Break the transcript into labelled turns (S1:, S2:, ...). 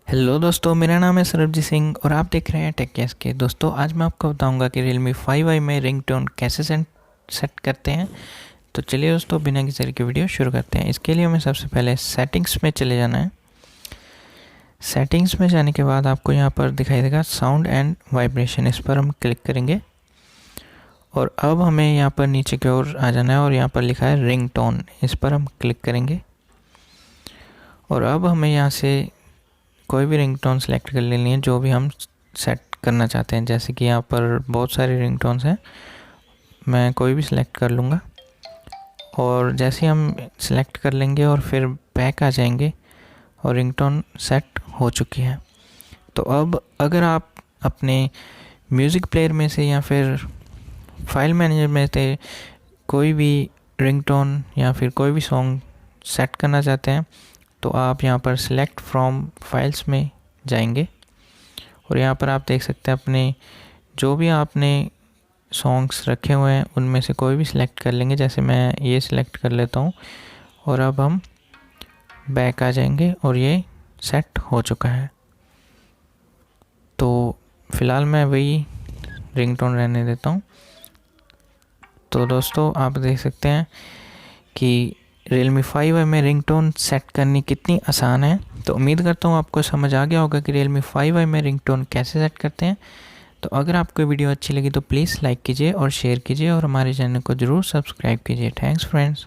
S1: Hello दोस्तों, मेरा नाम है सरबजीत सिंह और आप देख रहे हैं टेक कैस के। दोस्तों आज मैं आपको बताऊंगा कि Realme 5i में रिंगटोन कैसे सेट करते हैं। तो चलिए दोस्तों, बिना किसी देरी के वीडियो शुरू करते हैं। इसके लिए हमें सबसे पहले सेटिंग्स में चले जाना है। सेटिंग्स में जाने के बाद आपको यहाँ पर दिखाई देगा साउंड एंड वाइब्रेशन, इस पर हम क्लिक करेंगे और अब हमें यहाँ पर नीचे की ओर आ जाना है और यहाँ पर लिखा है रिंगटोन, इस पर हम क्लिक करेंगे और अब हमें यहाँ से कोई भी रिंगटोन सेलेक्ट कर लेनी है जो भी हम सेट करना चाहते हैं। जैसे कि यहाँ पर बहुत सारे रिंगटोन्स हैं, मैं कोई भी सिलेक्ट कर लूँगा और जैसे ही हम सिलेक्ट कर लेंगे और फिर बैक आ जाएंगे और रिंगटोन सेट हो चुकी है। तो अब अगर आप अपने म्यूज़िक प्लेयर में से या फिर फाइल मैनेजर में से कोई भी रिंगटोन या फिर कोई भी सॉन्ग सेट करना चाहते हैं तो आप यहाँ पर सिलेक्ट फ्रॉम फाइल्स में जाएंगे और यहाँ पर आप देख सकते हैं अपने जो भी आपने सॉन्ग्स रखे हुए हैं उनमें से कोई भी सिलेक्ट कर लेंगे। जैसे मैं ये सिलेक्ट कर लेता हूँ और अब हम बैक आ जाएंगे और ये सेट हो चुका है। तो फ़िलहाल मैं वही रिंगटोन रहने देता हूँ। तो दोस्तों आप देख सकते हैं कि Realme 5i में रिंगटोन सेट करनी कितनी आसान है। तो उम्मीद करता हूँ आपको समझ आ गया होगा कि Realme 5i में रिंगटोन कैसे सेट करते हैं। तो अगर आपको वीडियो अच्छी लगी तो प्लीज़ लाइक कीजिए और शेयर कीजिए और हमारे चैनल को ज़रूर सब्सक्राइब कीजिए। Thanks friends.